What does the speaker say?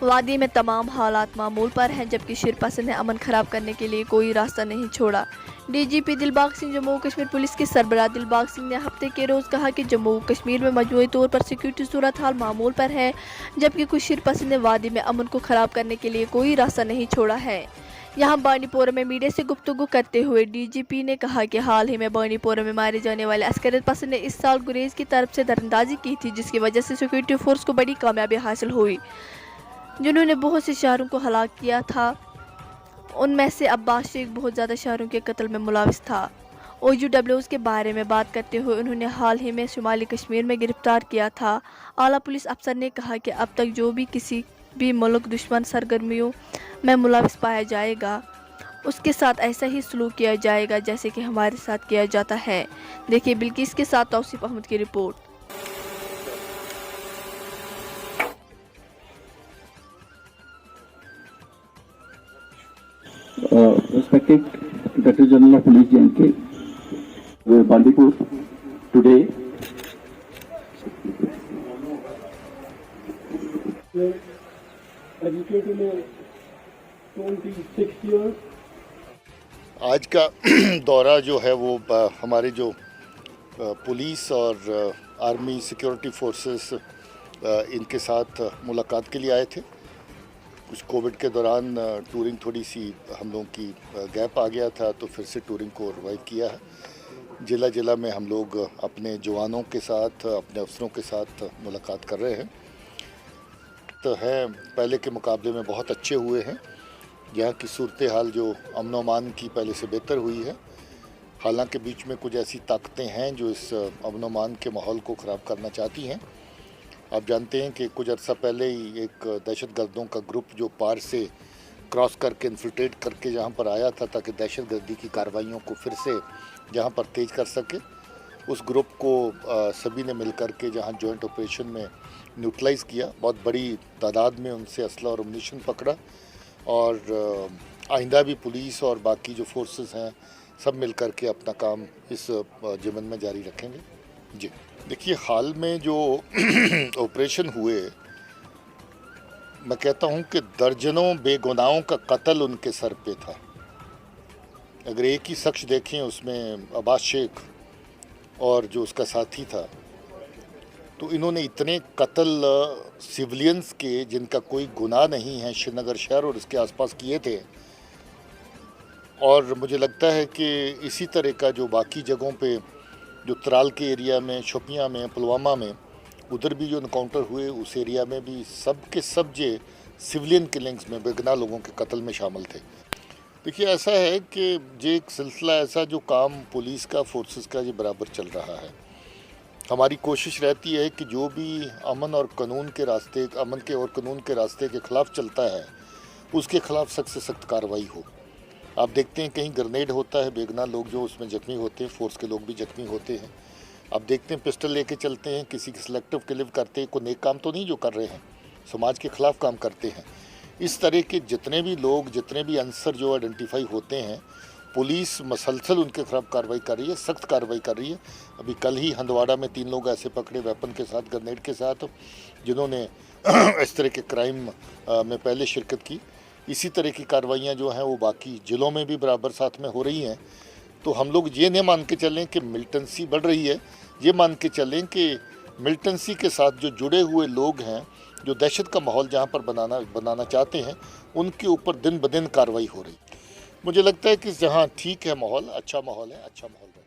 वादी में तमाम हालात मामूल पर हैं, जबकि शिरपसंद ने अमन खराब करने के लिए कोई रास्ता नहीं छोड़ा। डीजीपी दिलबाग सिंह जम्मू कश्मीर पुलिस के सरबराह दिलबाग सिंह ने हफ्ते के रोज़ कहा कि जम्मू कश्मीर में मजमूई तौर पर सिक्योरिटी सूरत हाल मामूल पर है, जबकि कुछ शिरपसंद ने वादी में अमन को खराब करने के लिए कोई रास्ता नहीं छोड़ा है। यहाँ बानीपोरा में मीडिया से गुफ्तगू करते हुए डीजीपी ने कहा कि हाल ही में बानीपोरा में मारे जाने वाले अस्करियत पसंद ने इस साल गुरेज की तरफ से दरअंदाजी की थी, जिसकी वजह से सिक्योरिटी फोर्स को बड़ी कामयाबी हासिल हुई, जिन्होंने बहुत से शहरों को हलाक किया था। उनमें से अब्बास शेख बहुत ज़्यादा शहरों के कत्ल में मुलविस था। OUWs के बारे में बात करते हुए उन्होंने हाल ही में शुमाली कश्मीर में गिरफ्तार किया था। आला पुलिस अफसर ने कहा कि अब तक जो भी किसी भी मुल्क दुश्मन सरगर्मियों में मुलविस पाया जाएगा, उसके साथ ऐसा ही सलूक किया जाएगा जैसे कि हमारे साथ किया जाता है। देखिए बिल्किस के साथ तौसीफ अहमद की report. Respected Director General of Police J&K, Bandipur, today. Educated in 26 years. आज का दौरा जो है वो हमारे जो पुलिस और आर्मी सिक्योरिटी फोर्सेस इनके साथ मुलाकात के लिए आए थे। कुछ कोविड के दौरान टूरिंग थोड़ी सी हम लोगों की गैप आ गया था, तो फिर से टूरिंग को रिवाइव किया है। ज़िला ज़िला में हम लोग अपने जवानों के साथ, अपने अफसरों के साथ मुलाकात कर रहे हैं। तो है पहले के मुकाबले में बहुत अच्छे हुए हैं। यहाँ की सूरत हाल जो अमन व अमान की पहले से बेहतर हुई है। हालांकि बीच में कुछ ऐसी ताकतें हैं जो इस अमन व अमान के माहौल को ख़राब करना चाहती हैं। आप जानते हैं कि कुछ अर्सा पहले ही एक दहशतगर्दों का ग्रुप जो पार से क्रॉस करके इन्फिल्ट्रेट करके यहाँ पर आया था ताकि दहशतगर्दी की कार्रवाइयों को फिर से जहाँ पर तेज़ कर सके, उस ग्रुप को सभी ने मिल कर के जहाँ जॉइंट ऑपरेशन में न्यूट्रलाइज़ किया। बहुत बड़ी तादाद में उनसे असला और अम्यूनिशन पकड़ा और आइंदा भी पुलिस और बाकी जो फोर्सेस हैं सब मिल कर के अपना काम इस ज़मन में जारी रखेंगे। जी देखिए, हाल में जो ऑपरेशन हुए, मैं कहता हूं कि दर्जनों बेगुनाहों का कत्ल उनके सर पे था। अगर एक ही शख्स देखें, उसमें अब्बास शेख और जो उसका साथी था, तो इन्होंने इतने कत्ल सिविलियंस के जिनका कोई गुनाह नहीं है श्रीनगर शहर और इसके आसपास किए थे। और मुझे लगता है कि इसी तरह का जो बाकी जगहों पे, जो त्राल के एरिया में, शोपियां में, पुलवामा में, उधर भी जो इनकाउंटर हुए, उस एरिया में भी सब के सब जे सिविलियन किलिंग्स में बेगुनाह लोगों के कत्ल में शामिल थे। देखिए, ऐसा है कि ये एक सिलसिला ऐसा जो काम पुलिस का, फोर्सेस का ये बराबर चल रहा है। हमारी कोशिश रहती है कि जो भी अमन और कानून के रास्ते, अमन के और कानून के रास्ते के ख़िलाफ़ चलता है, उसके ख़िलाफ़ सख्त से सख्त कार्रवाई हो। आप देखते हैं कहीं ग्रेनेड होता है, बेगुनाह लोग जो उसमें जख्मी होते हैं, फोर्स के लोग भी जख्मी होते हैं। आप देखते हैं पिस्टल लेके चलते हैं, किसी की सिलेक्टिव किलिंग करते हैं, कोई नेक काम तो नहीं जो कर रहे हैं, समाज के ख़िलाफ़ काम करते हैं। इस तरह के जितने भी लोग, जितने भी अंसर जो आइडेंटिफाई होते हैं, पुलिस मसलसल उनके खिलाफ कार्रवाई कर रही है, सख्त कार्रवाई कर रही है। अभी कल ही हंदवाड़ा में 3 लोग ऐसे पकड़े वेपन के साथ, ग्रेनेड के साथ, जिन्होंने इस तरह के क्राइम में पहले शिरकत की। इसी तरह की कार्रवाइयाँ जो हैं वो बाकी ज़िलों में भी बराबर साथ में हो रही हैं। तो हम लोग ये नहीं मान के चलें कि मिलिटेंसी बढ़ रही है, ये मान के चलें कि मिलिटेंसी के साथ जो जुड़े हुए लोग हैं, जो दहशत का माहौल जहाँ पर बनाना चाहते हैं, उनके ऊपर दिन ब दिन कार्रवाई हो रही। मुझे लगता है कि जहाँ ठीक है माहौल, अच्छा माहौल है, अच्छा माहौल है।